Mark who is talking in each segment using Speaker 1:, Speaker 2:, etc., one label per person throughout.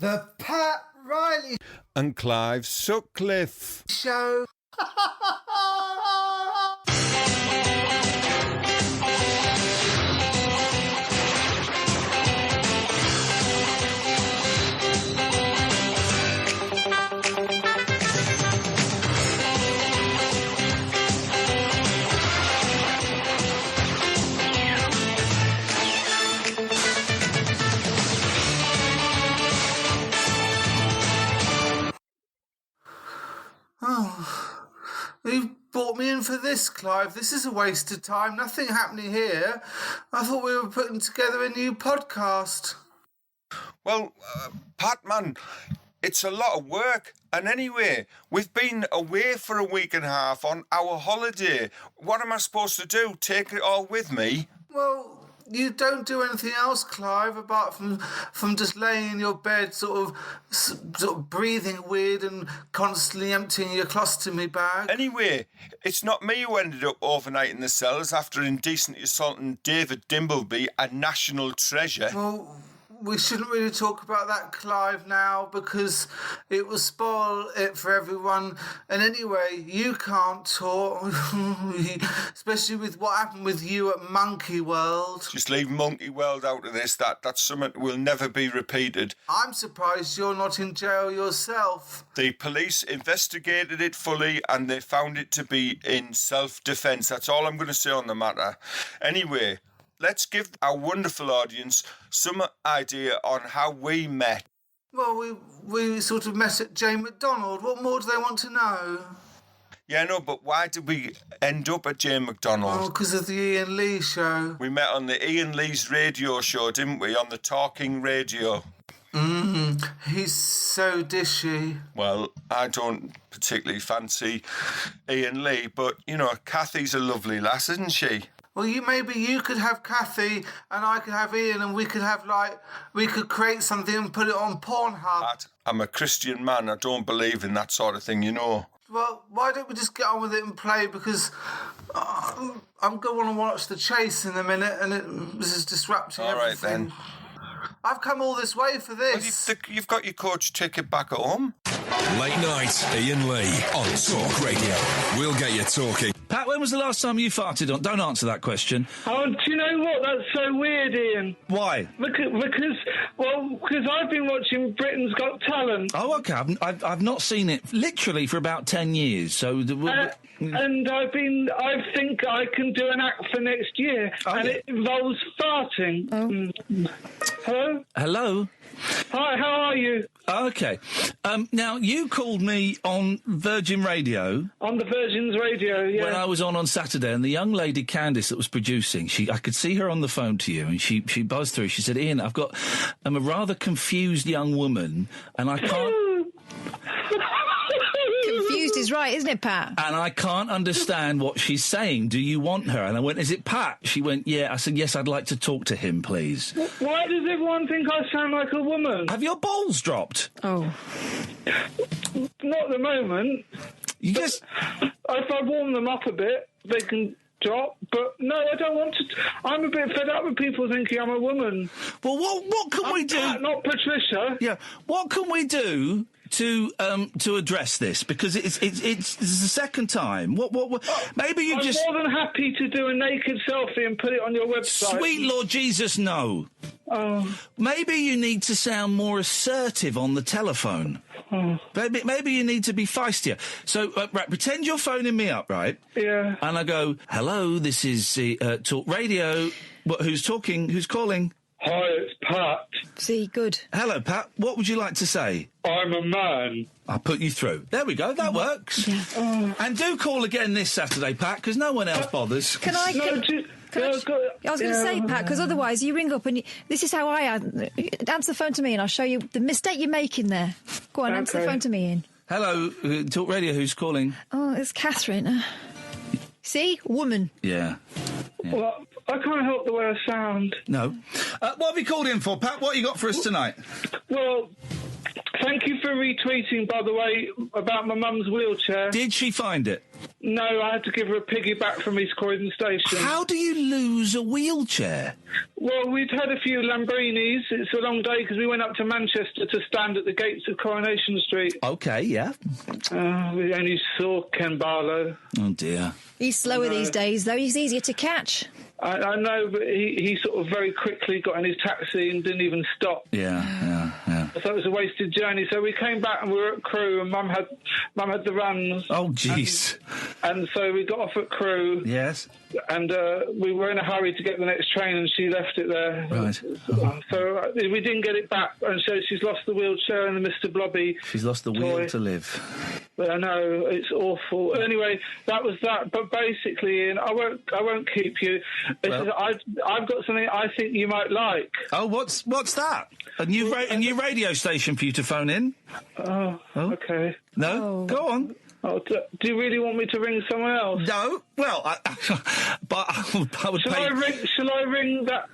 Speaker 1: The Pat Riley
Speaker 2: and Clive Sutcliffe
Speaker 1: Show. Oh, you've brought me in for this, Clive. This is a waste of time. Nothing happening here. I thought we were putting together a new podcast.
Speaker 2: Well, Pat, man, it's a lot of work. And anyway, we've been away for a week and a half on our holiday. What am I supposed to do? Take it all with me?
Speaker 1: Well, you don't do anything else, Clive, apart from just laying in your bed, sort of breathing weird and constantly emptying your colostomy bag.
Speaker 2: Anyway, it's not me who ended up overnight in the cells after indecently assaulting David Dimbleby, a national treasure.
Speaker 1: Well, we shouldn't really talk about that, Clive, now, because it will spoil it for everyone. And anyway, you can't talk, especially with what happened with you at Monkey World.
Speaker 2: Just leave Monkey World out of this. That's something that will never be repeated.
Speaker 1: I'm surprised you're not in jail yourself.
Speaker 2: The police investigated it fully and they found it to be in self-defence. That's all I'm going to say on the matter. Anyway, let's give our wonderful audience some idea on how we met.
Speaker 1: Well, we sort of met at Jane McDonald. What more do they want to know?
Speaker 2: Yeah, no, but why did we end up at Jane McDonald?
Speaker 1: Oh, because of the Iain Lee show.
Speaker 2: We met on the Iain Lee's radio show, didn't we? On the Talking Radio.
Speaker 1: He's so dishy.
Speaker 2: Well, I don't particularly fancy Iain Lee, but, you know, Kathy's a lovely lass, isn't she?
Speaker 1: Well, maybe you could have Kathy and I could have Ian and we could create something and put it on Pornhub.
Speaker 2: Pat, I'm a Christian man. I don't believe in that sort of thing, you know.
Speaker 1: Well, why don't we just get on with it and play, because I'm going to watch The Chase in a minute and this is disrupting everything.
Speaker 2: All right, then.
Speaker 1: I've come all this way for this.
Speaker 2: Well, you've got your coach ticket back at home.
Speaker 3: Late night, Iain Lee on Talk Radio. We'll get you talking.
Speaker 4: Pat, when was the last time you farted on? Don't answer that question.
Speaker 5: Oh, do you know what? That's so weird, Ian.
Speaker 4: Why?
Speaker 5: Because I've been watching Britain's Got Talent.
Speaker 4: Oh, okay. I've not seen it literally for about 10 years. So,
Speaker 5: and I think I can do an act for next year, and it involves farting.
Speaker 4: Oh.
Speaker 5: Hello.
Speaker 4: Hello.
Speaker 5: Hi. How are you?
Speaker 4: Okay. Now, you called me on Virgin Radio.
Speaker 5: On the Virgin's Radio, yeah.
Speaker 4: When I was on Saturday, and the young lady, Candice, that was producing, I could see her on the phone to you, and she buzzed through. She said, Ian, I'm a rather confused young woman, and I can't...
Speaker 6: Confused is right, isn't it, Pat?
Speaker 4: And I can't understand what she's saying. Do you want her? And I went, is it Pat? She went, yeah. I said, yes, I'd like to talk to him, please.
Speaker 5: Why does everyone think I sound like a woman?
Speaker 4: Have your balls dropped?
Speaker 6: Oh.
Speaker 5: Not at the moment. If I warm them up a bit, they can drop. But no, I don't want to. I'm a bit fed up with people thinking I'm a woman.
Speaker 4: Well, what can we do?
Speaker 5: Pat, not Patricia.
Speaker 4: Yeah. What can we do to address this, because it's the second time. What maybe you
Speaker 5: I'm more than happy to do a naked selfie and put it on your website.
Speaker 4: Sweet Lord Jesus, no. Maybe you need to sound more assertive on the telephone. Maybe you need to be feistier. So, right, pretend you're phoning me up, right?
Speaker 5: Yeah.
Speaker 4: And I go, hello, this is Talk Radio. Who's talking? Who's calling?
Speaker 5: Hi, it's Pat.
Speaker 6: See, good.
Speaker 4: Hello, Pat. What would you like to say?
Speaker 5: I'm a man.
Speaker 4: I'll put you through. There we go. That works.
Speaker 6: Yeah.
Speaker 4: And do call again this Saturday, Pat, because no one else bothers.
Speaker 6: Can I... I was going to say, Pat, because otherwise you ring up and this is how I answer the phone to me, and I'll show you the mistake you're making there. Go on, answer the phone to me, Ian.
Speaker 4: Hello, Talk Radio. Who's calling?
Speaker 6: Oh, it's Catherine. See, woman.
Speaker 4: Yeah.
Speaker 5: Well, I can't help the way I sound.
Speaker 4: No. What have you called in for, Pat? What you got for us tonight?
Speaker 5: Well, thank you for retweeting, by the way, about my mum's wheelchair.
Speaker 4: Did she find it?
Speaker 5: No, I had to give her a piggyback from East Croydon Station.
Speaker 4: How do you lose a wheelchair?
Speaker 5: Well, we'd had a few Lamborghinis. It's a long day because we went up to Manchester to stand at the gates of Coronation Street.
Speaker 4: OK, yeah.
Speaker 5: We only saw Ken Barlow.
Speaker 4: Oh, dear.
Speaker 6: He's slower these days, though. He's easier to catch.
Speaker 5: I know, but he sort of very quickly got in his taxi and didn't even stop.
Speaker 4: Yeah.
Speaker 5: So it was a wasted journey. So we came back and we were at Crewe, and Mum had the runs.
Speaker 4: Oh, jeez.
Speaker 5: And so we got off at Crewe.
Speaker 4: Yes.
Speaker 5: And we were in a hurry to get the next train, and she left it there.
Speaker 4: Right.
Speaker 5: So we didn't get it back, and so she's lost the wheelchair and the Mr. Blobby.
Speaker 4: She's lost the will
Speaker 5: toy.
Speaker 4: to live.
Speaker 5: But I know, it's awful. Anyway, that was that. But basically, Ian, I won't keep you.
Speaker 4: Well,
Speaker 5: I've got something I think you might like.
Speaker 4: Oh, what's that? A new radio station for you to phone in?
Speaker 5: Oh, okay.
Speaker 4: No?
Speaker 6: Oh.
Speaker 4: Go on.
Speaker 5: Oh, do you really want me to ring someone else?
Speaker 4: No. Well, but I would pay...
Speaker 5: Shall I ring that...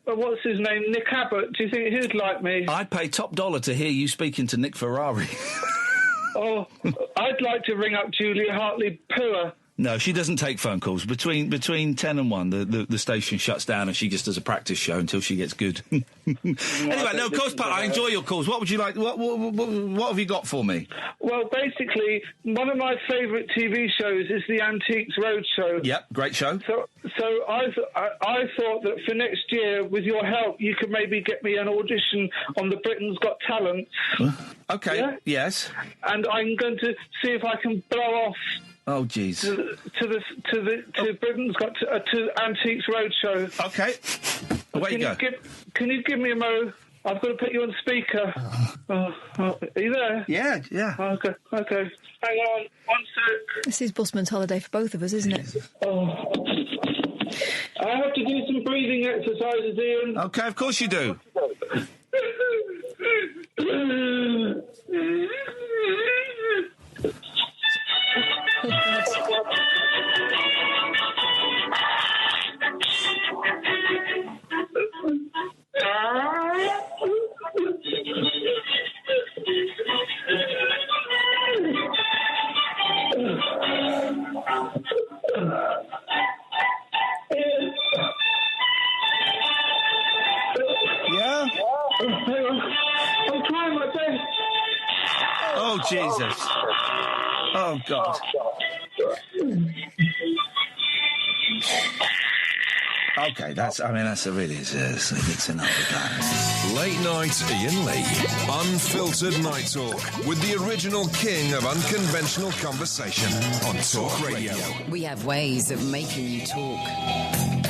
Speaker 5: what's his name? Nick Abbott. Do you think he'd like me?
Speaker 4: I'd pay top dollar to hear you speaking to Nick Ferrari.
Speaker 5: Oh, I'd like to ring up Julia Hartley-Pooer.
Speaker 4: No, she doesn't take phone calls. Between 10 and 1, the station shuts down and she just does a practice show until she gets good. Anyway, no, of course, Pat, I enjoy your calls. What would you like? What have you got for me?
Speaker 5: Well, basically, one of my favourite TV shows is the Antiques Roadshow.
Speaker 4: Yep, great show.
Speaker 5: So I thought that for next year, with your help, you could maybe get me an audition on the Britain's Got Talent.
Speaker 4: Okay,
Speaker 5: yeah?
Speaker 4: Yes.
Speaker 5: And I'm going to see if I can blow off.
Speaker 4: Oh, jeez.
Speaker 5: To Britain's Got to Antiques Roadshow.
Speaker 4: Okay. Away you go.
Speaker 5: Can you give me a mo? I've got to put you on speaker. Are you there?
Speaker 4: Yeah.
Speaker 5: Okay. Hang on, 1 sec.
Speaker 6: This is busman's holiday for both of us, isn't it?
Speaker 5: Oh. I have to do some breathing exercises, Ian.
Speaker 4: Okay, of course you do. Yeah?
Speaker 5: I'm trying my best.
Speaker 4: Oh, Jesus. Oh, God. Okay, it's enough of that.
Speaker 3: Late night Iain Lee. Unfiltered night talk with the original king of unconventional conversation on Talk Radio.
Speaker 7: We have ways of making you talk.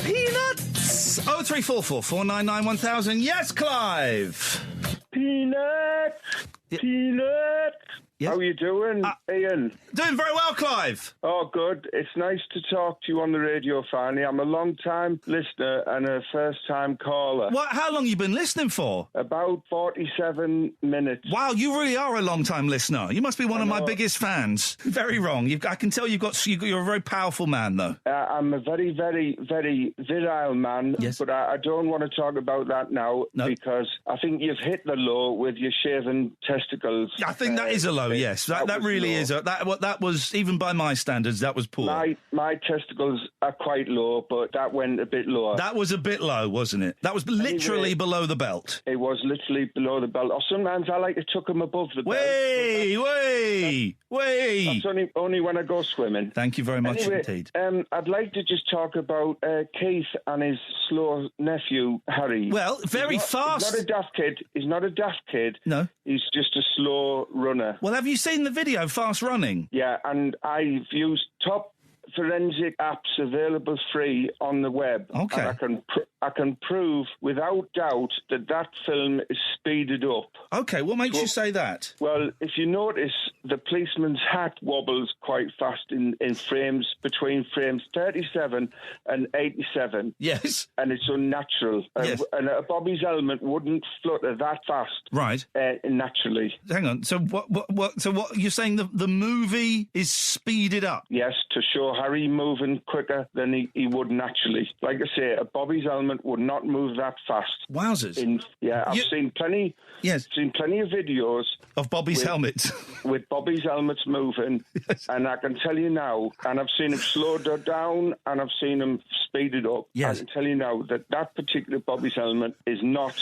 Speaker 4: Peanuts! 0344 499 1000. Yes, Clive!
Speaker 8: Peanut!
Speaker 4: Yeah.
Speaker 8: Peanut!
Speaker 4: Yes.
Speaker 8: How you doing, Ian?
Speaker 4: Doing very well, Clive.
Speaker 8: Oh, good. It's nice to talk to you on the radio finally. I'm a long-time listener and a first-time caller.
Speaker 4: What? How long you been listening for?
Speaker 8: About 47 minutes.
Speaker 4: Wow, you really are a long-time listener. You must be one of my biggest fans. Very wrong. I can tell you're a very powerful man, though.
Speaker 8: I'm a very, very, very virile man,
Speaker 4: yes.
Speaker 8: But I don't want to talk about that now because I think you've hit the low with your shaven testicles.
Speaker 4: I think that is a low. Yes, that really low. Is. That was, even by my standards, that was poor.
Speaker 8: My testicles are quite low, but that went a bit lower.
Speaker 4: That was a bit low, wasn't it? That was literally below the belt.
Speaker 8: It was literally below the belt. Or sometimes I like to tuck them above the belt.
Speaker 4: Way!
Speaker 8: That's only when I go swimming.
Speaker 4: Thank you very much indeed.
Speaker 8: I'd like to just talk about Keith and his slow nephew, Harry.
Speaker 4: Well, fast.
Speaker 8: He's not a daft kid.
Speaker 4: No.
Speaker 8: He's just a slow runner.
Speaker 4: Well, have you seen the video, Fast Running?
Speaker 8: Yeah, and I've used top forensic apps available free on the web.
Speaker 4: Okay.
Speaker 8: And I can prove without doubt that film is speeded up.
Speaker 4: OK, what makes you say that?
Speaker 8: Well, if you notice, the policeman's hat wobbles quite fast in frames between frames 37 and 87.
Speaker 4: Yes.
Speaker 8: And it's unnatural.
Speaker 4: Yes.
Speaker 8: And a Bobby's helmet wouldn't flutter that fast.
Speaker 4: Right.
Speaker 8: Naturally.
Speaker 4: Hang on. So what you're saying the movie is speeded up?
Speaker 8: Yes, to show Harry moving quicker than he would naturally. Like I say, a Bobby's helmet would not move that fast.
Speaker 4: Wowzers.
Speaker 8: I've seen plenty.
Speaker 4: Yes.
Speaker 8: Seen plenty of videos
Speaker 4: of Bobby's helmets.
Speaker 8: With Bobby's helmets moving. Yes. And I can tell you now, and I've seen him slowed down and I've seen him speeded up.
Speaker 4: Yes.
Speaker 8: I can tell you now that particular Bobby's helmet is not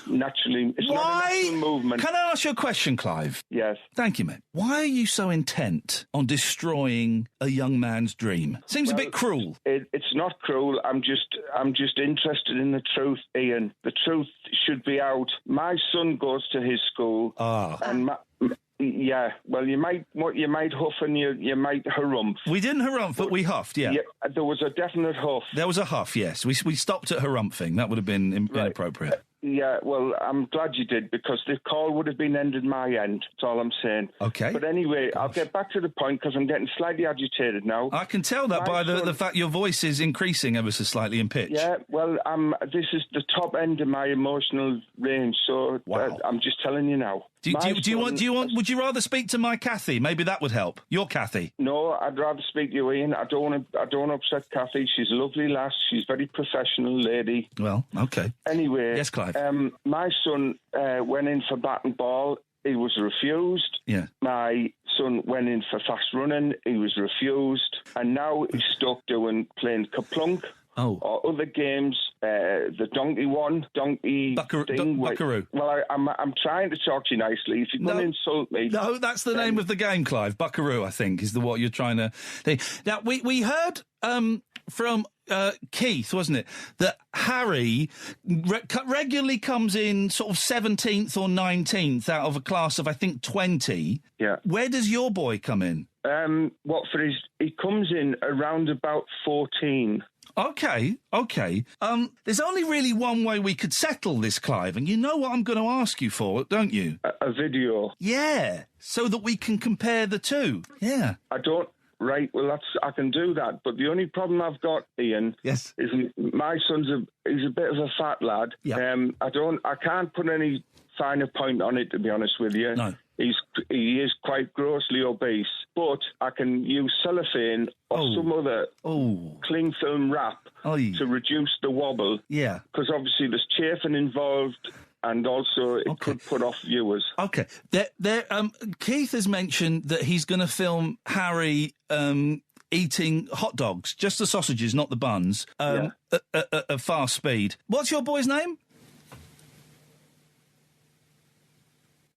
Speaker 8: naturally. It's not a natural movement.
Speaker 4: Can I ask you a question, Clive?
Speaker 8: Yes.
Speaker 4: Thank you, mate. Why are you so intent on destroying a young man's dream? Seems a bit cruel.
Speaker 8: It's not cruel. I'm just interested in the truth, Ian. The truth should be out. My son goes to his school. And yeah, well, you might huff and you might harumph.
Speaker 4: We didn't harumph, but we huffed, yeah.
Speaker 8: There was a definite huff.
Speaker 4: There was a huff, yes. We stopped at harumphing. That would have been inappropriate.
Speaker 8: Yeah, well, I'm glad you did, because the call would have been ended my end. That's all I'm saying.
Speaker 4: Okay.
Speaker 8: But anyway, I'll get back to the point, because I'm getting slightly agitated now.
Speaker 4: I can tell that by the fact your voice is increasing ever so slightly in pitch.
Speaker 8: Yeah, well, this is the top end of my emotional range, so I'm just telling you now.
Speaker 4: Would you rather speak to my Kathy? Maybe that would help. Your Kathy.
Speaker 8: No, I'd rather speak to you, Ian. I don't upset Kathy. She's a lovely lass. She's a very professional lady.
Speaker 4: Well, okay.
Speaker 8: Anyway.
Speaker 4: Yes, Clive.
Speaker 8: My son went in for bat and ball. He was refused.
Speaker 4: Yeah.
Speaker 8: My son went in for fast running. He was refused. And now he's stuck playing Kaplunk. Or other games, the donkey one,
Speaker 4: Buckaroo.
Speaker 8: Well, I'm trying to talk to you nicely. If you're going to insult me...
Speaker 4: No, that's the name of the game, Clive. Buckaroo, I think, is what you're trying to think. Now, we heard from Keith, wasn't it, that Harry regularly comes in sort of 17th or 19th out of a class of, I think, 20.
Speaker 8: Yeah.
Speaker 4: Where does your boy come in?
Speaker 8: He comes in around about 14.
Speaker 4: Okay. There's only really one way we could settle this, Clive, and you know what I'm going to ask you for, don't you?
Speaker 8: A video.
Speaker 4: Yeah, so that we can compare the two. Yeah.
Speaker 8: I don't... Right, well, I can do that, but the only problem I've got, Ian,
Speaker 4: is
Speaker 8: my son's he's a bit of a fat lad.
Speaker 4: Yeah.
Speaker 8: I can't put any finer point on it, to be honest with you.
Speaker 4: No.
Speaker 8: He is quite grossly obese, but I can use cellophane or some other cling film wrap to reduce the wobble.
Speaker 4: Yeah.
Speaker 8: Because obviously there's chafing involved, and also it could put off viewers.
Speaker 4: Okay. Keith has mentioned that he's going to film Harry eating hot dogs, just the sausages, not the buns, at fast speed. What's your boy's name?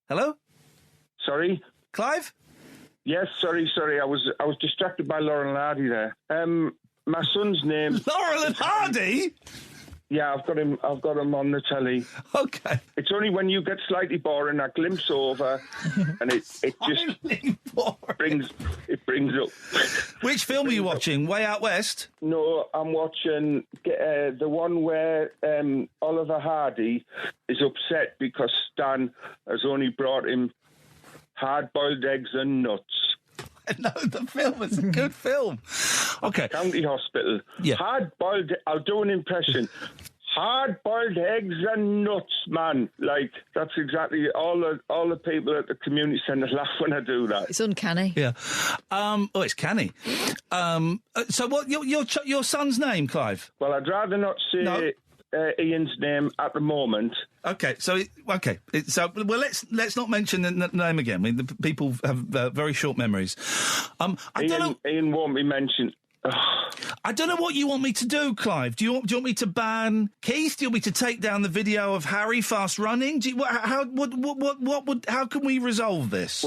Speaker 4: Hello?
Speaker 8: Sorry?
Speaker 4: Clive?
Speaker 8: Yes, sorry. I was distracted by Laurel and Hardy there. My son's name...
Speaker 4: Laurel and Hardy?
Speaker 8: Yeah, I've got him on the telly.
Speaker 4: Okay.
Speaker 8: It's only when you get slightly boring, I glimpse over, and it just brings up.
Speaker 4: Which film are you watching? Way Out West?
Speaker 8: No, I'm watching the one where Oliver Hardy is upset because Stan has only brought him hard-boiled eggs and nuts.
Speaker 4: No, the film is a good film. Okay.
Speaker 8: County Hospital.
Speaker 4: Yeah.
Speaker 8: Hard-boiled... I'll do an impression. Hard-boiled eggs and nuts, man. Like, that's exactly... All the people at the community centre laugh when I do that.
Speaker 6: It's uncanny.
Speaker 4: Yeah. It's canny. So what... Your son's name, Clive?
Speaker 8: Well, I'd rather not say... Ian's name at the moment.
Speaker 4: Okay, so let's not mention the name again. I mean, the people have very short memories.
Speaker 8: Ian won't be mentioned.
Speaker 4: I don't know what you want me to do, Clive. Do you want me to ban Keith? Do you want me to take down the video of Harry fast running? How can we resolve this?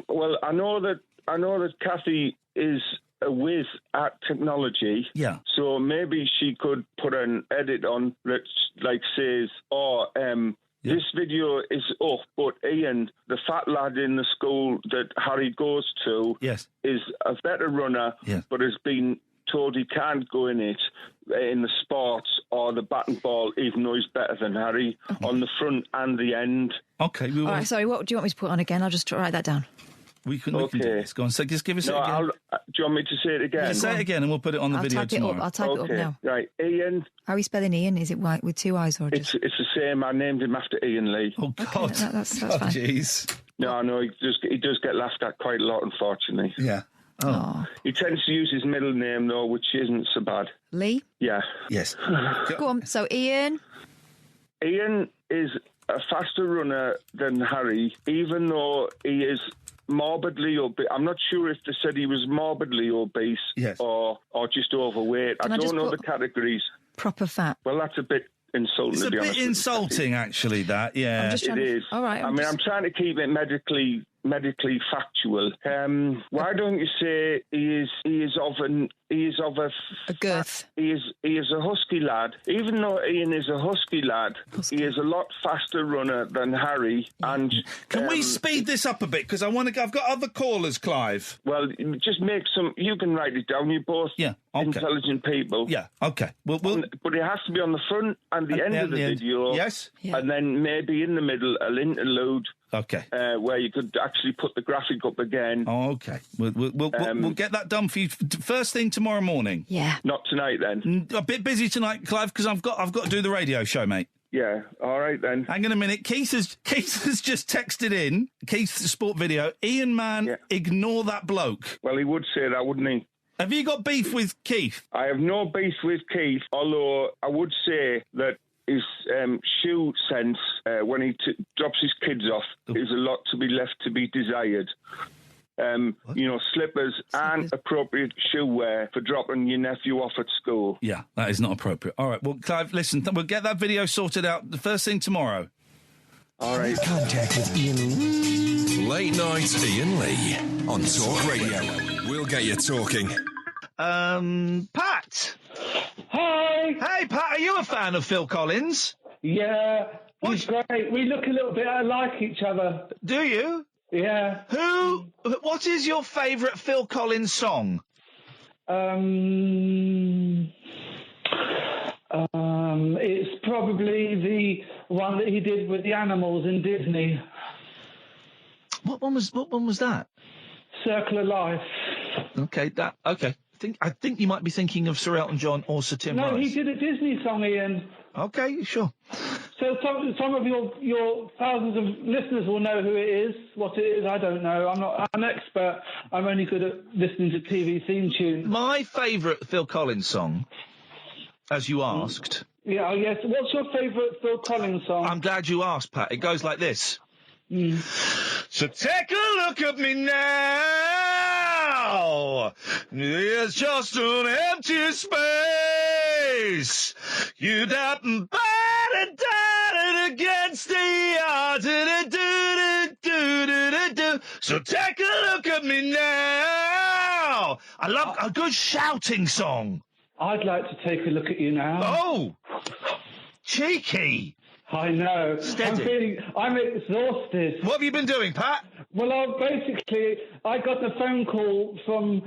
Speaker 8: Well, I know that Kathy is a whiz at technology.
Speaker 4: Yeah.
Speaker 8: So maybe she could put an edit on that, like, says, this video is up, but Ian, the fat lad in the school that Harry goes to, is a better runner, but has been told he can't go in the sports, or or the bat and ball, even though he's better than Harry, on the front and the end.
Speaker 4: Okay.
Speaker 6: All right, sorry, what do you want me to put on again? I'll just write that down.
Speaker 4: We can do this. Go on, so just give us it again.
Speaker 8: Do you want me to say it again?
Speaker 4: Yeah, say it again and we'll put it on the video tomorrow.
Speaker 6: I'll type it up now.
Speaker 8: Right, Ian.
Speaker 6: How are you spelling Ian? Is it white with two eyes or just...
Speaker 8: It's the same. I named him after Iain Lee.
Speaker 4: Oh, God.
Speaker 6: Okay, that's fine.
Speaker 4: Jeez.
Speaker 8: No, he does get laughed at quite a lot, unfortunately.
Speaker 4: Yeah. Oh.
Speaker 8: He tends to use his middle name, though, which isn't so bad.
Speaker 6: Lee?
Speaker 8: Yeah.
Speaker 4: Yes.
Speaker 6: Go on. So, Ian?
Speaker 8: Ian is a faster runner than Harry, even though he is morbidly obese. I'm not sure if they said he was morbidly obese or just overweight. I don't know the categories.
Speaker 6: Proper fat.
Speaker 8: Well, that's a bit insulting.
Speaker 4: It's a bit insulting, actually, that, yeah.
Speaker 8: It is.
Speaker 6: All right.
Speaker 8: I'm trying to keep it medically factual. Why don't you say he is of a
Speaker 6: girth?
Speaker 8: He is a husky lad. Even though Ian is a husky lad, he is a lot faster runner than Harry. And
Speaker 4: can we speed this up a bit? Because I've got other callers, Clive.
Speaker 8: Well, just make some. You can write it down. You're both intelligent people.
Speaker 4: Yeah. Okay.
Speaker 8: But it has to be on the front and the end of the video.
Speaker 4: Yes.
Speaker 8: And then maybe in the middle an interlude.
Speaker 4: Okay.
Speaker 8: Where you could actually put the graphic up again.
Speaker 4: Oh, okay. We'll get that done for you first thing tomorrow morning.
Speaker 6: Yeah.
Speaker 8: Not tonight, then.
Speaker 4: A bit busy tonight, Clive, because I've got to do the radio show, mate.
Speaker 8: Yeah. All right then.
Speaker 4: Hang on a minute. Keith has just texted in Keith's sport video. Ian, man, ignore that bloke.
Speaker 8: Well, he would say that, wouldn't he?
Speaker 4: Have you got beef with Keith?
Speaker 8: I have no beef with Keith, although I would say that his shoe sense when he drops his kids off is a lot to be left to be desired. Slippers aren't appropriate shoe wear for dropping your nephew off at school.
Speaker 4: Yeah, that is not appropriate. All right, well, Clive, listen, we'll get that video sorted out the first thing tomorrow.
Speaker 8: All right.
Speaker 3: Contact with Iain Lee. Late night Iain Lee on Talk Radio. We'll get you talking.
Speaker 4: Pat.
Speaker 5: Hi.
Speaker 4: Hey, Pat, are you a fan of Phil Collins?
Speaker 5: Yeah, he's great. We look a little bit like each other.
Speaker 4: Do you?
Speaker 5: Yeah.
Speaker 4: What is your favourite Phil Collins song?
Speaker 5: It's probably the one that he did with the animals in Disney.
Speaker 4: What one was that?
Speaker 5: Circle of Life.
Speaker 4: Okay, I think you might be thinking of Sir Elton John or Sir Tim Rice.
Speaker 5: No, he did a Disney song, Ian.
Speaker 4: Okay, sure.
Speaker 5: So some of your thousands of listeners will know who it is. What it is, I don't know. I'm not an expert. I'm only good at listening to TV theme tunes.
Speaker 4: My favourite Phil Collins song, as you asked.
Speaker 5: Yeah, yes. What's your favourite Phil Collins song?
Speaker 4: I'm glad you asked, Pat. It goes like this. So take a look at me now. It's just an empty space. You doubt and against the odds. So take a look at me now. I love a good shouting song.
Speaker 5: I'd like to take a look at you now.
Speaker 4: Oh, cheeky.
Speaker 5: I know.
Speaker 4: Steady.
Speaker 5: I'm exhausted.
Speaker 4: What have you been doing, Pat?
Speaker 5: Well, I got a phone call from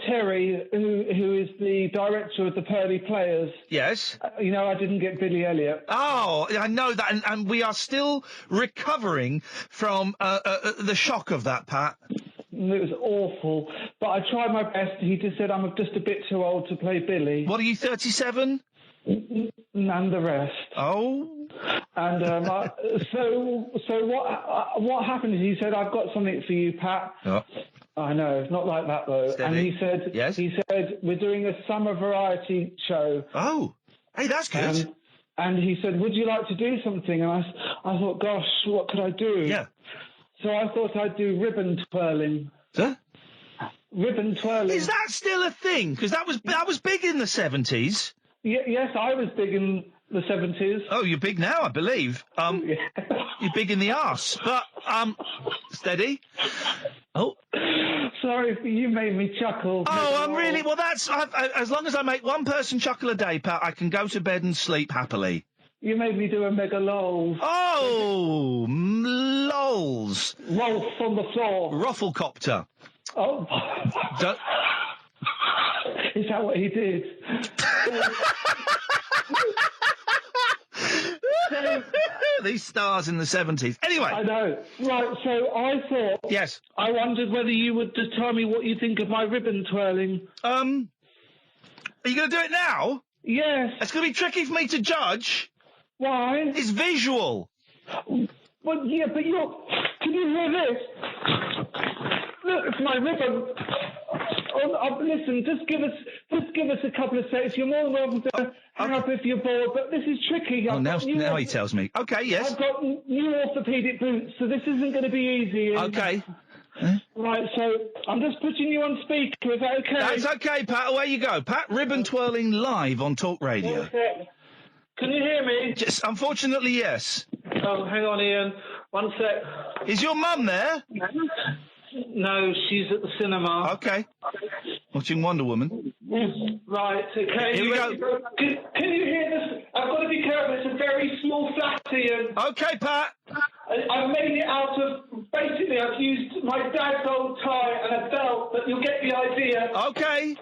Speaker 5: Terry, who is the director of the Pearly Players.
Speaker 4: Yes.
Speaker 5: I didn't get Billy Elliot.
Speaker 4: Oh, I know that, and we are still recovering from the shock of that, Pat.
Speaker 5: It was awful, but I tried my best. He just said I'm just a bit too old to play Billy.
Speaker 4: What are you, 37?
Speaker 5: And the rest.
Speaker 4: Oh.
Speaker 5: And so what happened is he said, I've got something for you, Pat.
Speaker 4: Oh.
Speaker 5: I know, not like that though.
Speaker 4: Steady.
Speaker 5: And he said, we're doing a summer variety show.
Speaker 4: Oh, hey, that's good.
Speaker 5: And he said, would you like to do something? And I thought, gosh, what could I do?
Speaker 4: Yeah.
Speaker 5: So I thought I'd do ribbon twirling.
Speaker 4: Huh?
Speaker 5: Ribbon twirling.
Speaker 4: Is that still a thing? Because that was big in the 70s.
Speaker 5: Yes, I was big in the 70s.
Speaker 4: Oh, you're big now, I believe. You're big in the arse. But, steady. Oh.
Speaker 5: Sorry, you made me chuckle.
Speaker 4: Oh, I'm really... Well, that's... as long as I make one person chuckle a day, Pat, I can go to bed and sleep happily.
Speaker 5: You made me do a mega lol.
Speaker 4: Oh, lols.
Speaker 5: Rolf on the floor.
Speaker 4: Rufflecopter.
Speaker 5: Oh. Is that what he did?
Speaker 4: these stars in the 70s. Anyway.
Speaker 5: I know. Right, so I thought...
Speaker 4: Yes.
Speaker 5: I wondered whether you would just tell me what you think of my ribbon twirling.
Speaker 4: Are you going to do it now?
Speaker 5: Yes.
Speaker 4: It's going to be tricky for me to judge.
Speaker 5: Why?
Speaker 4: It's visual.
Speaker 5: Well, yeah, but you're... Can you hear this? Look, it's my ribbon. Listen, just give us a couple of seconds. You're more than welcome to hang up if you're bored, but this is tricky.
Speaker 4: Now he tells me. Okay, yes.
Speaker 5: I've got new orthopaedic boots, so this isn't going to be easy.
Speaker 4: Okay.
Speaker 5: Right, so I'm just putting you on speaker. Is that okay?
Speaker 4: That's okay, Pat. Away you go. Pat, ribbon twirling live on Talk Radio.
Speaker 5: Okay. Can you hear me?
Speaker 4: Just, unfortunately, yes.
Speaker 5: Oh, hang on, Ian. One sec.
Speaker 4: Is your mum there?
Speaker 5: No, she's at the cinema.
Speaker 4: Okay. Watching Wonder Woman.
Speaker 5: Right, okay.
Speaker 4: Here we go.
Speaker 5: Can you hear this? I've got to be careful. It's a very small flat, Ian.
Speaker 4: Okay, Pat.
Speaker 5: I've made it out of... Basically, I've used my dad's old tie and a belt, but you'll get the idea.
Speaker 4: Okay.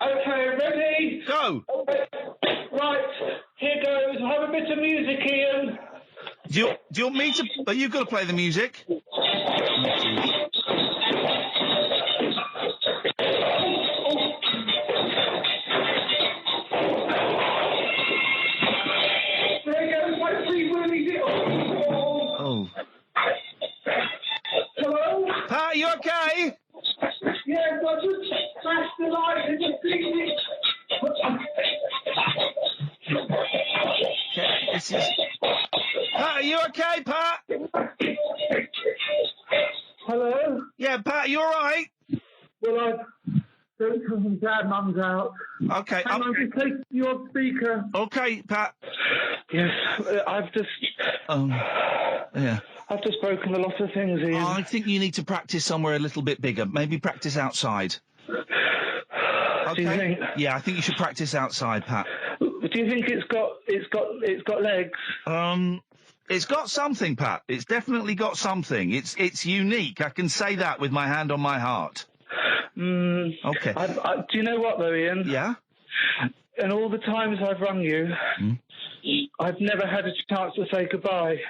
Speaker 5: Okay, ready?
Speaker 4: Go.
Speaker 5: Right, here goes. Have a bit of music, Ian.
Speaker 4: Do you want me to... Are you going to play the music? Oh.
Speaker 5: Hello?
Speaker 4: Pat, you okay?
Speaker 5: Yes, I just flashed the light and just
Speaker 4: This is... Pat, are you okay, Pat?
Speaker 5: Hello?
Speaker 4: Yeah, Pat, you all right?
Speaker 5: Well, I don't come from Dad, Mum's out.
Speaker 4: Okay.
Speaker 5: I'm just taking you on speaker.
Speaker 4: Okay, Pat.
Speaker 5: Yes, I've just...
Speaker 4: Yeah.
Speaker 5: I've just broken a lot of things, Ian.
Speaker 4: I think you need to practice somewhere a little bit bigger. Maybe practice outside. Okay.
Speaker 5: Do you think?
Speaker 4: Yeah, I think you should practice outside, Pat.
Speaker 5: Do you think it's got legs?
Speaker 4: It's got something, Pat. It's definitely got something. It's unique. I can say that with my hand on my heart. Okay.
Speaker 5: Do you know what, though, Ian?
Speaker 4: Yeah?
Speaker 5: And all the times I've rung you, I've never had a chance to say goodbye.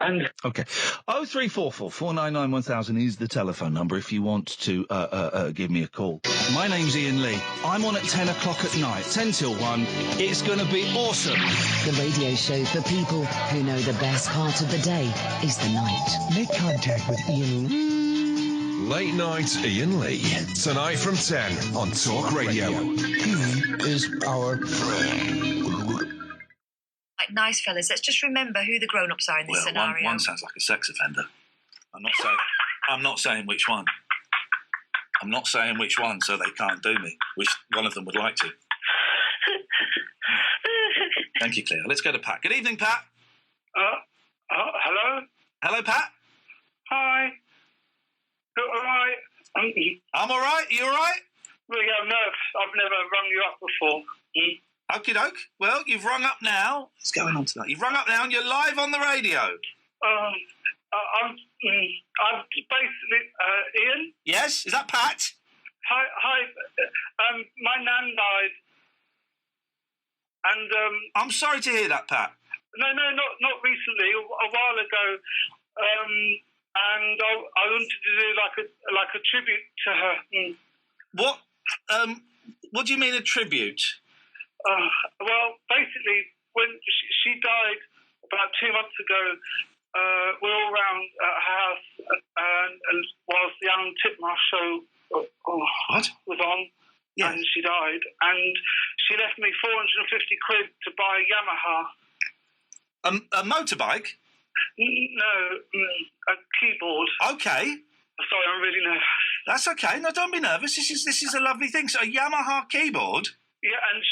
Speaker 5: And
Speaker 4: okay, 0344 499 1000 is the telephone number if you want to give me a call. My name's Iain Lee. I'm on at 10 o'clock at night, 10 till 1. It's going to be awesome.
Speaker 7: The radio show for people who know the best part of the day is the night.
Speaker 9: Make contact with Iain Lee.
Speaker 3: Late Night Iain Lee. Tonight from 10 on Talk Radio.
Speaker 9: He is our
Speaker 10: Like, nice fellas, let's just remember who the grown-ups are in this scenario.
Speaker 11: One sounds like a sex offender. I'm not saying which one. I'm not saying which one, so they can't do me, which one of them would like to. Thank you, Claire. Let's go to Pat. Good evening, Pat.
Speaker 5: Hello?
Speaker 11: Hello, Pat.
Speaker 5: Hi. All right?
Speaker 11: I'm all right. You all right?
Speaker 5: Well, yeah, I'm nervous. I've never rung you up before.
Speaker 11: Okie doke. Well, you've rung up now. What's going on tonight? You've rung up now and you're live on the radio.
Speaker 5: I'm basically Ian.
Speaker 11: Yes, is that Pat?
Speaker 5: Hi. My nan died, and
Speaker 11: I'm sorry to hear that, Pat.
Speaker 5: No, not recently. A while ago, and I wanted to do like a tribute to her.
Speaker 11: What do you mean a tribute?
Speaker 5: Well, basically, when she died about 2 months ago, we were all around her house, and whilst the Alan Titmarsh show was on, yes. And she died, and she left me 450 quid to buy a Yamaha.
Speaker 11: A motorbike?
Speaker 5: No, a keyboard.
Speaker 11: Okay.
Speaker 5: Sorry, I'm really nervous.
Speaker 11: That's okay. No, don't be nervous. This is a lovely thing. So a Yamaha keyboard.
Speaker 5: Yeah, and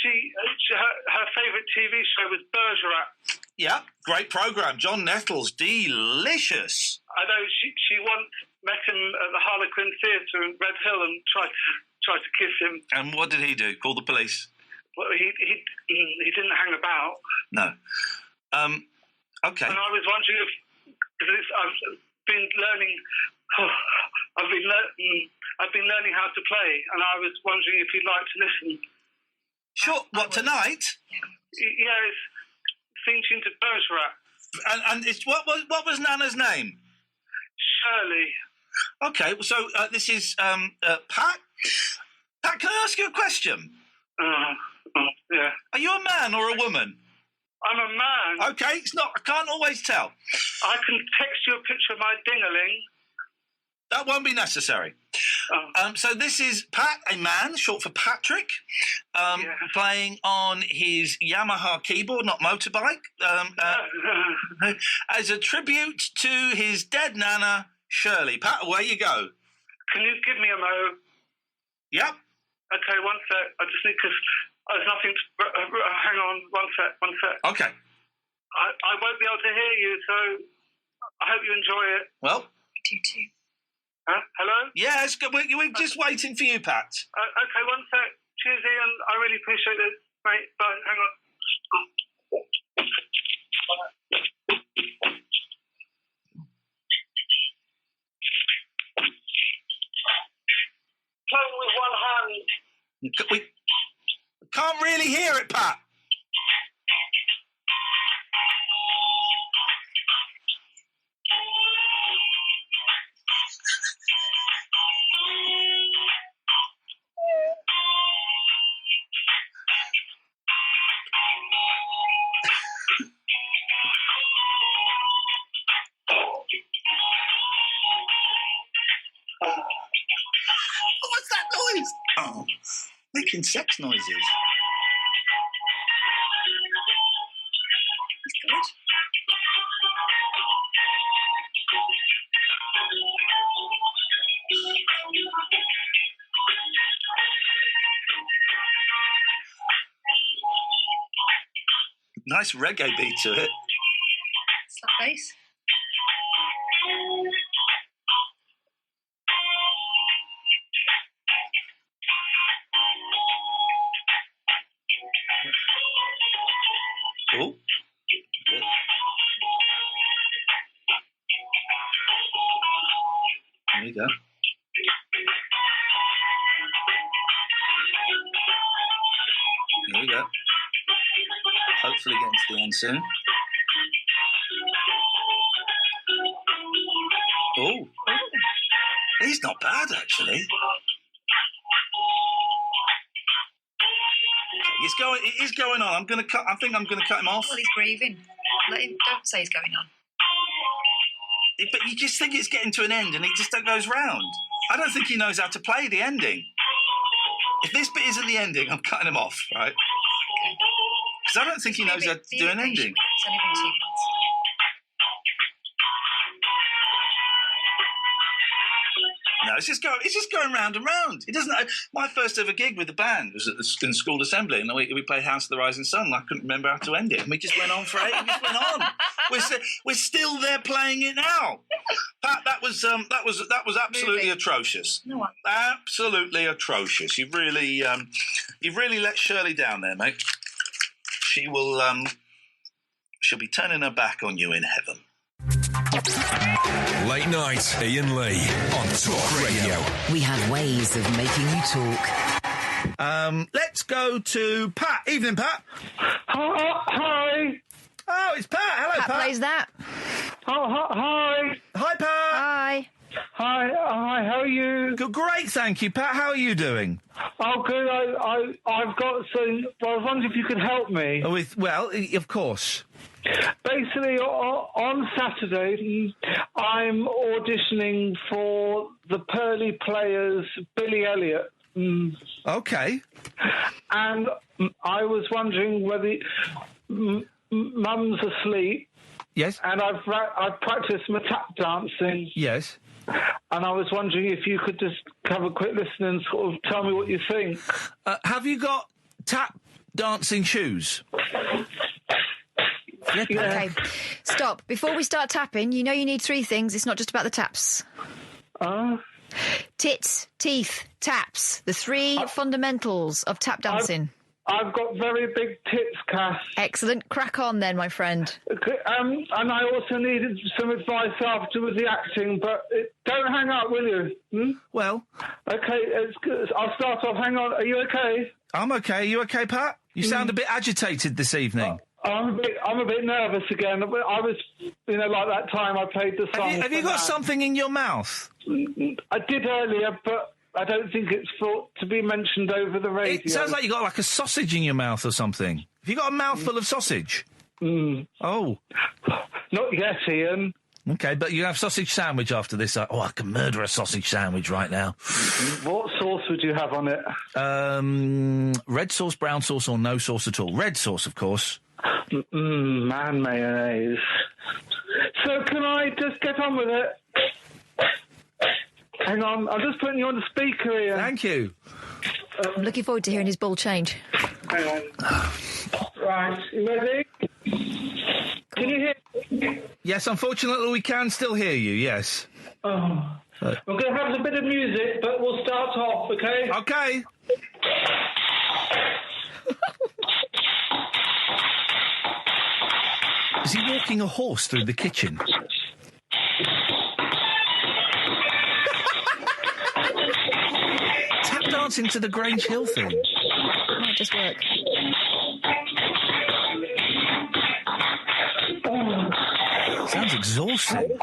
Speaker 5: her favourite TV show was Bergerac.
Speaker 11: Yeah, great programme. John Nettles, delicious.
Speaker 5: I know. She once met him at the Harlequin Theatre in Red Hill and tried to kiss him.
Speaker 11: And what did he do? Call the police?
Speaker 5: Well, he didn't hang about.
Speaker 11: No. Okay.
Speaker 5: And I was wondering I've been learning. I've been learning how to play, and I was wondering if you'd like to listen.
Speaker 11: Sure. What, tonight?
Speaker 5: Yeah, it's theme tune to Bergerac.
Speaker 11: And it's what was Nana's name?
Speaker 5: Shirley.
Speaker 11: Okay, so this is Pat. Pat, can I ask you a question?
Speaker 5: Yeah.
Speaker 11: Are you a man or a woman?
Speaker 5: I'm a man.
Speaker 11: Okay, it's not. I can't always tell.
Speaker 5: I can text you a picture of my ding-a-ling.
Speaker 11: That won't be necessary. So this is Pat, a man, short for Patrick, playing on his Yamaha keyboard, not motorbike, as a tribute to his dead nana, Shirley. Pat, away you go.
Speaker 5: Can you give me a mo?
Speaker 11: Yep.
Speaker 5: Okay, one sec. I just need to... There's nothing to... hang on, one sec.
Speaker 11: Okay.
Speaker 5: I won't be able to hear you, so I hope you enjoy it.
Speaker 11: Well...
Speaker 10: Me too.
Speaker 11: Huh? Hello? Yes, we're just waiting for you, Pat.
Speaker 5: Okay, one sec. Cheers, Ian. I really appreciate it. Mate, bye. Hang on. Playing with one hand.
Speaker 11: We can't really hear it, Pat. What's that noise? Oh, making sex noises. That's good. Nice reggae beat to it.
Speaker 10: Slap bass.
Speaker 11: Cool. There you go. Here we go. Hopefully getting to the end soon. Oh, he's not bad actually. It is going on. I think I'm gonna cut him off.
Speaker 10: Well, he's grieving. Let him. Don't say he's going on.
Speaker 11: But you just think it's getting to an end, and he just goes round. I don't think he knows how to play the ending. If this bit isn't the ending, I'm cutting him off, right? Because I don't think he knows how to do an ending.
Speaker 10: It's only been 2 months.
Speaker 11: No, it's just going round and round. It doesn't. My first ever gig with the band was in the school assembly, and we played House of the Rising Sun. And I couldn't remember how to end it, and we just went on for 8. We just went on. We're still there playing it now. Pat, that was absolutely atrocious.
Speaker 10: No,
Speaker 11: absolutely atrocious. You've really let Shirley down there, mate. She will. She'll be turning her back on you in heaven.
Speaker 3: Late night, Iain Lee on TalkRadio.
Speaker 7: We have ways of making you talk.
Speaker 4: Let's go to Pat. Evening, Pat.
Speaker 5: Hi.
Speaker 4: Oh, it's Pat. Hello, Pat.
Speaker 6: Pat plays that.
Speaker 5: Oh, hi.
Speaker 4: Hi, Pat.
Speaker 6: Hi.
Speaker 5: Hi, how are you?
Speaker 4: Good, great, thank you, Pat. How are you doing?
Speaker 5: Oh, good. I've got some... Well, I was wondering if you could help me.
Speaker 4: Well, of course.
Speaker 5: Basically, on Saturday, I'm auditioning for the Pearly Players' Billy Elliot.
Speaker 4: Okay.
Speaker 5: And I was wondering whether... Mum's asleep.
Speaker 4: Yes.
Speaker 5: And I've practiced my tap dancing.
Speaker 4: Yes.
Speaker 5: And I was wondering if you could just have a quick listen and sort of tell me what you think.
Speaker 4: Have you got tap dancing shoes?
Speaker 5: Yeah.
Speaker 6: Okay, stop. Before we start tapping, you know you need 3 things. It's not just about the taps. Tits, teeth, taps. The 3 fundamentals of tap dancing.
Speaker 5: I've got very big tits, Cass.
Speaker 6: Excellent. Crack on then, my friend.
Speaker 5: And I also needed some advice after with the acting, but don't hang up, will you?
Speaker 4: Well.
Speaker 5: Okay, it's good. I'll start off. Hang on. Are you okay?
Speaker 4: I'm okay. Are you okay, Pat? You sound a bit agitated this evening.
Speaker 5: I'm a bit nervous again. I was, like that time I played the song.
Speaker 4: Have you got something in your mouth?
Speaker 5: I did earlier, but I don't think it's thought to be mentioned over the radio.
Speaker 4: It sounds like you got like a sausage in your mouth or something. Have you got a mouthful of sausage? Oh.
Speaker 5: Not yet, Ian.
Speaker 4: Okay, but you have sausage sandwich after this. I can murder a sausage sandwich right now.
Speaker 5: What sauce would you have on it?
Speaker 4: Red sauce, brown sauce, or no sauce at all? Red sauce, of course.
Speaker 5: Man mayonnaise. So can I just get on with it? Hang on, I'm just putting you on the speaker here.
Speaker 4: Thank you.
Speaker 6: I'm looking forward to hearing his ball change.
Speaker 5: Hang on. Right, you ready? Can you hear me?
Speaker 4: Yes, unfortunately we can still hear you, yes.
Speaker 5: Oh. We're going to have a bit of music, but we'll start off, okay?
Speaker 4: Okay. Is he walking a horse through the kitchen? Tap dancing to the Grange Hill thing.
Speaker 6: Might just work.
Speaker 4: Sounds exhausting.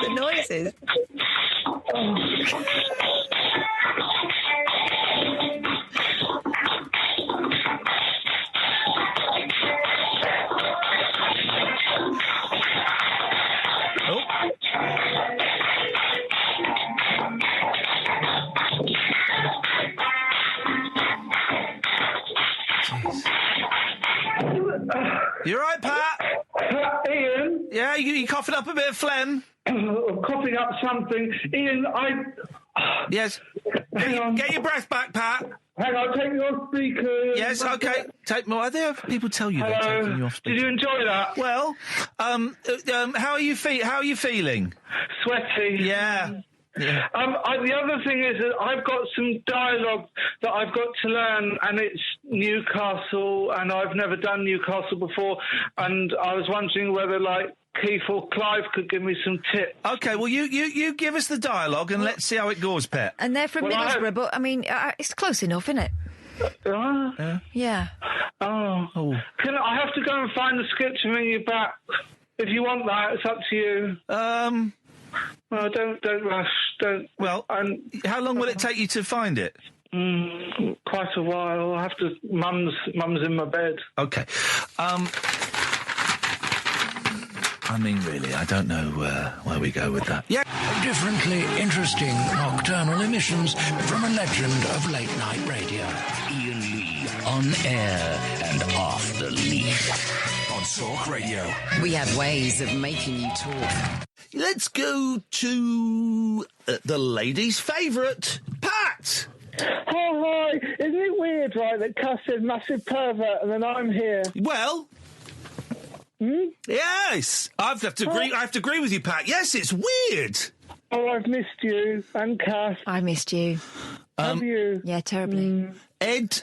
Speaker 6: The noises.
Speaker 4: You all right, Pat?
Speaker 5: Ian?
Speaker 4: Yeah, you coughing up a bit of phlegm?
Speaker 5: I'm coughing up something. Ian,
Speaker 4: Yes.
Speaker 5: Hang on.
Speaker 4: Get your breath back, Pat.
Speaker 5: Hang on, take me off speaker.
Speaker 4: Yes, okay. Take more. Are there people tell you they're taking you off speaker?
Speaker 5: Did you enjoy that?
Speaker 4: Well, how are you feeling?
Speaker 5: Sweaty.
Speaker 4: Yeah. Yeah.
Speaker 5: The other thing is that I've got some dialogue that I've got to learn, and it's Newcastle, and I've never done Newcastle before, and I was wondering whether, Keith or Clive could give me some tips.
Speaker 4: Okay, well, you give us the dialogue, and let's see how it goes, Pet.
Speaker 6: And they're from Middlesbrough, but, I mean, it's close enough, isn't it? Yeah.
Speaker 5: Oh. I have to go and find the script and ring you back. If you want that, it's up to you. Well, don't rush. Don't.
Speaker 4: Well, how long will it take you to find it?
Speaker 5: Quite a while. I have to. Mum's in my bed.
Speaker 4: Okay. I mean, really, I don't know where we go with that. Yeah.
Speaker 9: Differently interesting nocturnal emissions from a legend of late-night radio. Iain Lee, on air and off the leash.
Speaker 3: On TalkRadio.
Speaker 7: We have ways of making you talk.
Speaker 4: Let's go to the ladies' favourite, Pat.
Speaker 5: Oh, hi. Isn't it weird, right, that Cuss said massive pervert and then I'm here?
Speaker 4: Well... Yes, I have to agree with you, Pat. Yes, it's weird.
Speaker 5: Oh, I've missed you and Cass.
Speaker 6: I missed you.
Speaker 5: Have you?
Speaker 6: Yeah, terribly.
Speaker 4: Ed,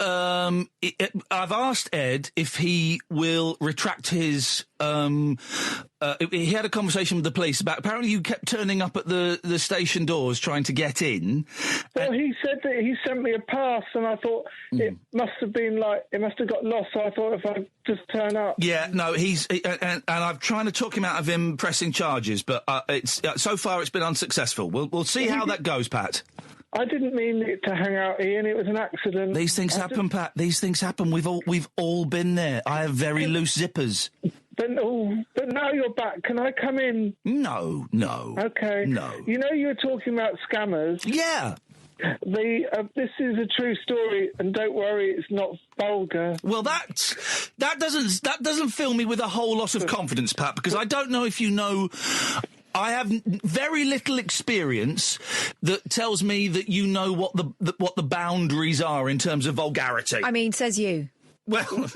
Speaker 4: I've asked Ed if he will retract his. He had a conversation with the police about apparently you kept turning up at the station doors trying to get in.
Speaker 5: Well, he said that he sent me a pass, and I thought it must have been it must have got lost. So I thought if I just turn up.
Speaker 4: Yeah, no, and I'm trying to talk him out of him pressing charges, but it's so far it's been unsuccessful. We'll see how that goes, Pat.
Speaker 5: I didn't mean it to hang out, Ian. It was an accident.
Speaker 4: These things happen, Pat. These things happen. We've all been there. I have very loose zippers.
Speaker 5: But now you're back. Can I come in?
Speaker 4: No.
Speaker 5: Okay.
Speaker 4: No.
Speaker 5: You know you were talking about scammers.
Speaker 4: Yeah.
Speaker 5: This is a true story, and don't worry, it's not vulgar.
Speaker 4: Well, that doesn't fill me with a whole lot of confidence, Pat, because I don't know if you know. I have very little experience that tells me that you know what the boundaries are in terms of vulgarity.
Speaker 6: I mean, says you.
Speaker 4: Well,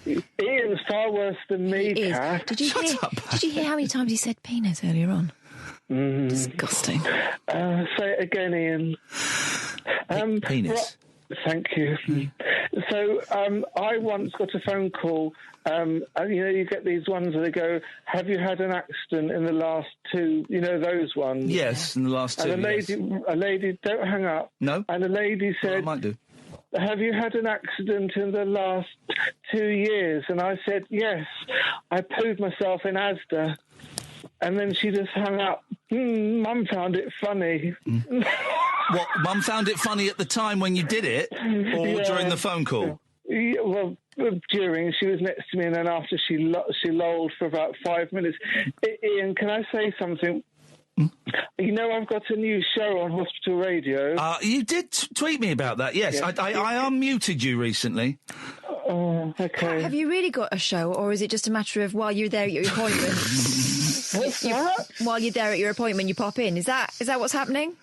Speaker 5: Ian's far worse than me, Kat.
Speaker 6: Did you hear how many times he said penis earlier on? Disgusting.
Speaker 5: Say it again, Ian.
Speaker 4: Penis.
Speaker 5: Thank you. So I once got a phone call, and you get these ones where they go, "Have you had an accident in the last 2?" You know those ones.
Speaker 4: Yes, in the last 2.
Speaker 5: And a lady, don't hang up.
Speaker 4: No.
Speaker 5: And a lady said,
Speaker 4: I might do.
Speaker 5: "Have you had an accident in the last 2 years?" And I said, "Yes, I pooed myself in Asda." And then she just hung up. Mum found it funny.
Speaker 4: What, Mum found it funny at the time when you did it, or during the phone call?
Speaker 5: Yeah, well, during, she was next to me, and then after she lolled for about 5 minutes. Ian, can I say something? You know, I've got a new show on Hospital Radio.
Speaker 4: You did tweet me about that, yes. I unmuted you recently.
Speaker 5: Oh, okay.
Speaker 6: Have you really got a show, or is it just a matter of while you're there at your appointment?
Speaker 5: What's that?
Speaker 6: While you're there at your appointment, you pop in. Is that what's happening?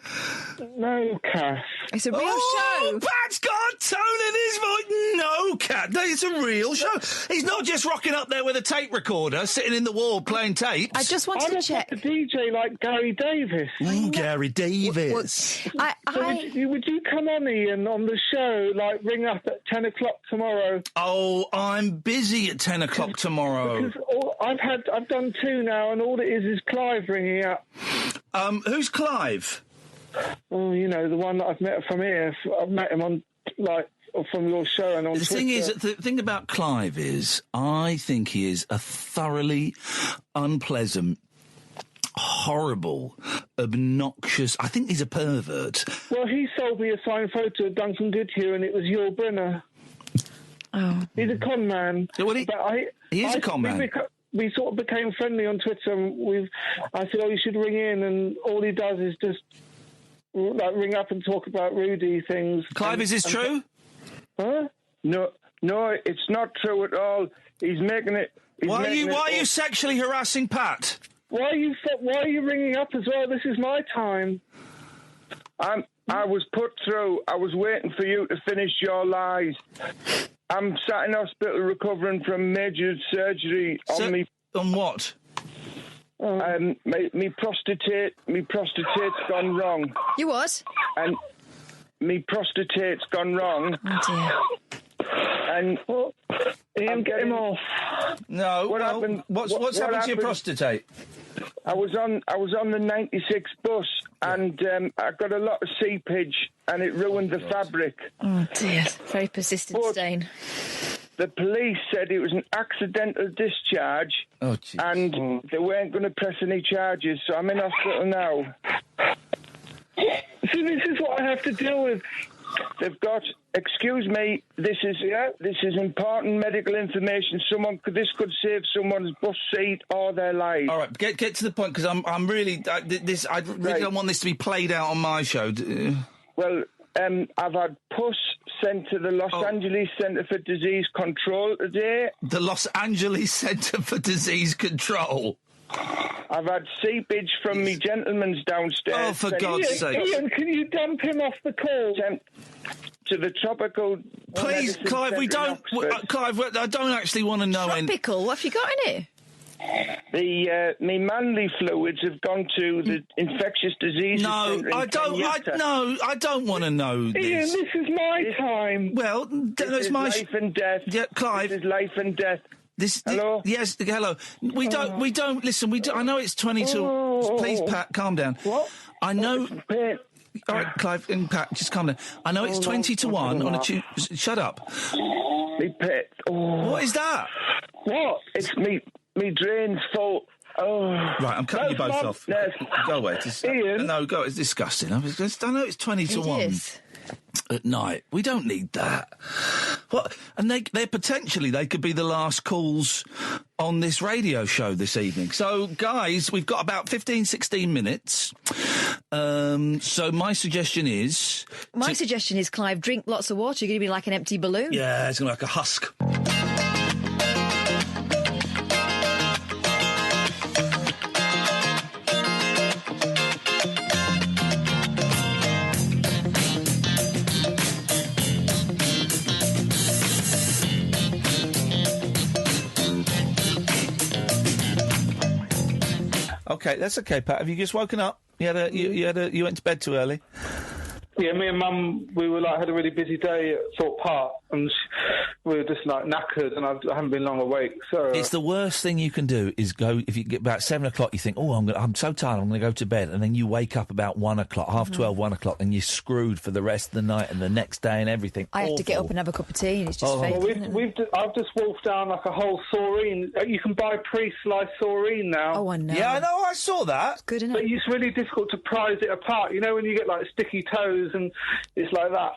Speaker 5: No, Cass.
Speaker 6: It's a real show.
Speaker 4: Pat's got tone in his voice. No, Cat. It's a real show. He's not just rocking up there with a tape recorder, sitting in the wall playing tapes.
Speaker 6: I just wanted to check.
Speaker 5: I'm a DJ like Gary Davis.
Speaker 4: Ooh, Gary Davis.
Speaker 5: Would you come on, Ian, on the show, like ring up at 10 o'clock tomorrow?
Speaker 4: Oh, I'm busy at 10 o'clock tomorrow.
Speaker 5: Because I've done 2 now, and all it is Clive ringing up.
Speaker 4: Who's Clive?
Speaker 5: Oh, you know, the one that I've met from here. I've met him on, from your show and on Twitter.
Speaker 4: The thing about Clive is, I think he is a thoroughly unpleasant, horrible, obnoxious... I think he's a pervert.
Speaker 5: Well, he sold me a signed photo of Duncan Goodhue, and it was Yul Brynner.
Speaker 6: Oh.
Speaker 5: He's a con man.
Speaker 4: He is a con man.
Speaker 5: We sort of became friendly on Twitter, and I said, "Oh, you should ring in," and all he does is just ring up and talk about Rudy things.
Speaker 4: Clive, is this true?
Speaker 5: Huh?
Speaker 8: No, it's not true at all. He's making it.
Speaker 4: Why are you sexually harassing Pat?
Speaker 5: Why are you ringing up as well? This is my time.
Speaker 8: I was put through. I was waiting for you to finish your lies. I'm sat in hospital recovering from major surgery on me.
Speaker 4: On what?
Speaker 8: Me prostate's gone wrong.
Speaker 6: You what?
Speaker 8: And me prostate's gone wrong.
Speaker 6: Oh dear.
Speaker 8: And
Speaker 5: Ian, get him off.
Speaker 4: No.
Speaker 8: What happened?
Speaker 4: What's happened to your prostate?
Speaker 8: I was on the 96 bus, and I got a lot of seepage, and it ruined the fabric.
Speaker 6: Oh dear, very persistent stain.
Speaker 8: The police said it was an accidental discharge, and they weren't going to press any charges, so I'm in hospital now.
Speaker 5: So this is what I have to deal with.
Speaker 8: They've got, excuse me, this is important medical information. This could save someone's bus seat or their life.
Speaker 4: All right, get to the point, because I'm really I really don't want this to be played out on my show.
Speaker 8: Well, I've had pus sent to the Los Angeles Centre for Disease Control today.
Speaker 4: The Los Angeles Centre for Disease Control.
Speaker 8: I've had seepage from me gentlemen's downstairs.
Speaker 4: Oh, for God's sake.
Speaker 5: Ian, can you dump him off the call?
Speaker 8: To the tropical...
Speaker 4: Please, Clive, Clive, I don't actually want to know...
Speaker 6: Tropical? What have you got in it?
Speaker 8: Me manly fluids have gone to the infectious disease.
Speaker 4: No, I don't want to know this.
Speaker 5: Ian, this is my time.
Speaker 4: Well, it's my
Speaker 8: life and death.
Speaker 4: Yeah, Clive.
Speaker 8: This is life and death.
Speaker 4: Hello. Yes, hello. We don't listen. I know it's 22. Please, Pat, calm down.
Speaker 5: What?
Speaker 4: I know. All right, Clive and Pat, just calm down. I know it's 20-1 on a Tuesday. Shut up.
Speaker 8: Me pet.
Speaker 4: What is that?
Speaker 5: What?
Speaker 8: It's me drain's full. Oh.
Speaker 4: Right, I'm cutting you both off.
Speaker 8: Yes.
Speaker 4: Go away.
Speaker 5: Ian.
Speaker 4: No, go. It's disgusting. I know it's 20-1.
Speaker 6: It is.
Speaker 4: At night. We don't need that. What? And they potentially could be the last calls on this radio show this evening. So, guys, we've got about 15-16 minutes. So my suggestion is...
Speaker 6: Clive, drink lots of water. You're going to be like an empty balloon.
Speaker 4: Yeah, it's going to be like a husk. Okay, that's okay, Pat. Have you just woken up? You went to bed too early?
Speaker 5: Yeah, me and Mum, we were had a really busy day at Thorpe Park, and we were just like knackered, and I haven't been long awake. So
Speaker 4: It's the worst thing you can do is go, if you get about 7 o'clock, you think, I'm so tired, I'm going to go to bed. And then you wake up about 1 o'clock, half 12, 1 o'clock, and you're screwed for the rest of the night and the next day and everything.
Speaker 6: I have to get up and have a cup of tea, and it's just fake.
Speaker 5: Well, I've just wolfed down like a whole saurine. You can buy pre-sliced saurine now.
Speaker 6: Oh, I know.
Speaker 4: Yeah, I know, I saw that.
Speaker 6: It's good, isn't it?
Speaker 5: But it's really difficult to prise it apart. You know when you get like sticky toes and it's like that.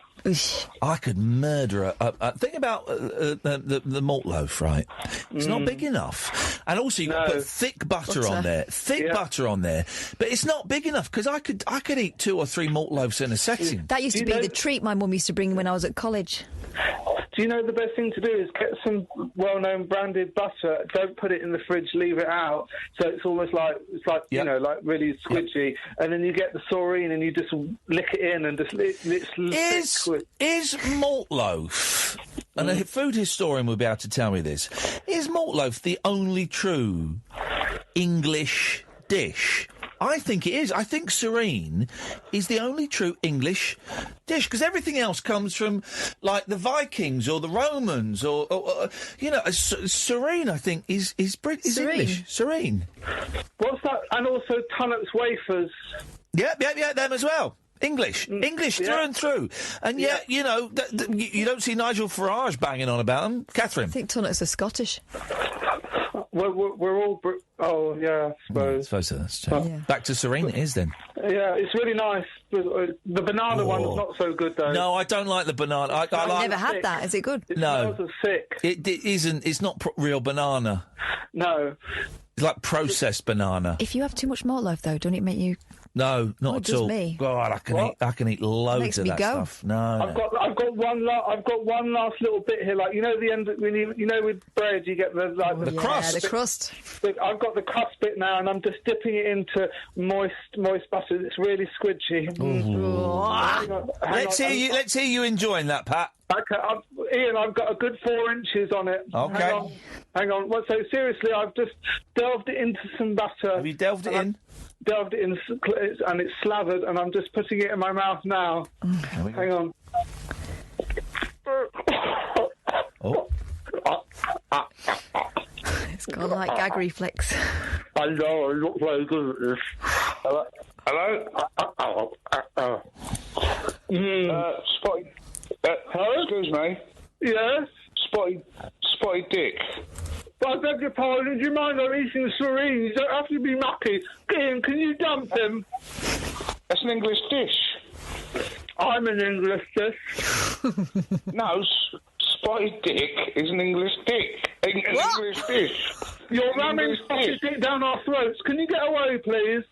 Speaker 4: I could murder think about the malt loaf, right? It's not big enough. And also you've got to put thick butter on there. Butter on there. But it's not big enough, because I could eat 2 or 3 malt loaves in a setting.
Speaker 6: That used to be the treat my mum used to bring when I was at college.
Speaker 5: Do you know the best thing to do is get some well-known branded butter. Don't put it in the fridge. Leave it out, so it's almost like you know, like really squidgy. And then you get the saurine and you just lick it in and just
Speaker 4: Is malt loaf, and a food historian will be able to tell me this, is malt loaf the only true English dish? I think it is. I think Serene is the only true English dish, because everything else comes from, like, the Vikings or the Romans or you know, Serene, I think, is English. Serene.
Speaker 5: What's that? And also Tunnet's wafers.
Speaker 4: Yeah, them as well. English through and through. And yet, you know, you don't see Nigel Farage banging on about them. Catherine?
Speaker 6: I think Tunnets are Scottish.
Speaker 5: We're all... Oh, yeah, I suppose.
Speaker 4: I suppose that's true. Back to Serene it is, then.
Speaker 5: Yeah, it's really nice. The banana one's not so good, though.
Speaker 4: No, I don't like the banana. I've
Speaker 6: never had that. Is it good?
Speaker 5: It smells of sick.
Speaker 4: It isn't. It's not real banana.
Speaker 5: No.
Speaker 4: It's like processed banana.
Speaker 6: If you have too much malt loaf, though, don't it make you...
Speaker 4: No, not at all.
Speaker 6: Me.
Speaker 4: God, I can eat loads of that stuff. No,
Speaker 5: I've got one last little bit here. Like, you know, the end when you know with bread you get the
Speaker 4: crust.
Speaker 6: The crust.
Speaker 5: I've got the crust bit now, and I'm just dipping it into moist butter. It's really squidgy.
Speaker 4: Let's hear you enjoying that, Pat.
Speaker 5: Okay, Ian, I've got a good 4 inches on it.
Speaker 4: Okay.
Speaker 5: Hang on. Well, so seriously, I've just delved it into some butter.
Speaker 4: Have you delved it in?
Speaker 5: Delved it in, and it's slathered, and I'm just putting it in my mouth now. Hang on.
Speaker 4: Oh.
Speaker 6: It's gone like gag reflex.
Speaker 5: I know, I'm not very good at this. Hello?
Speaker 8: Spotty.
Speaker 5: Hello?
Speaker 8: Excuse me.
Speaker 5: Yes?
Speaker 8: Spotty Dick.
Speaker 5: I beg your pardon, do you mind I'm eating serene? You don't have to be mucky. Ian, can you dump him?
Speaker 8: That's an English dish.
Speaker 5: I'm an English dish.
Speaker 8: No, Spotty Dick is an English dick. English dish.
Speaker 5: You're ramming Spotty Dick down our throats. Can you get away, please?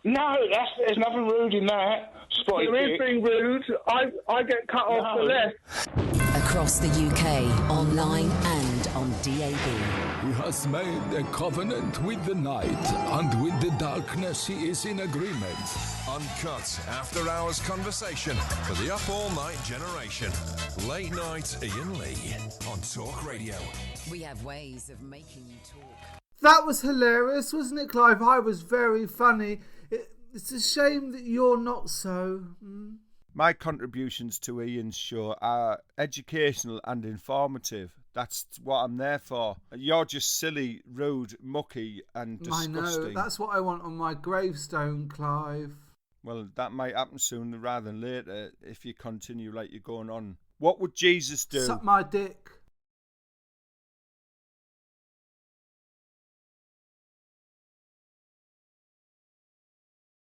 Speaker 8: No, there's nothing rude in that. Spotty
Speaker 5: There
Speaker 8: Dick.
Speaker 5: is being rude. I get cut off for less.
Speaker 7: Across the UK, online and on DAB.
Speaker 12: He has made a covenant with the night, and with the darkness he is in agreement.
Speaker 3: Uncut after-hours conversation for the up-all-night generation. Late night Iain Lee on Talk Radio.
Speaker 7: We have ways of making you talk.
Speaker 1: That was hilarious, wasn't it, Clive? I was very funny. It's a shame that you're not so.
Speaker 2: My contributions to Ian's show are educational and informative. That's what I'm there for. You're just silly, rude, mucky and disgusting.
Speaker 1: I know, that's what I want on my gravestone, Clive.
Speaker 2: Well, that might happen sooner rather than later if you continue like you're going on. What would Jesus do?
Speaker 1: Suck my dick.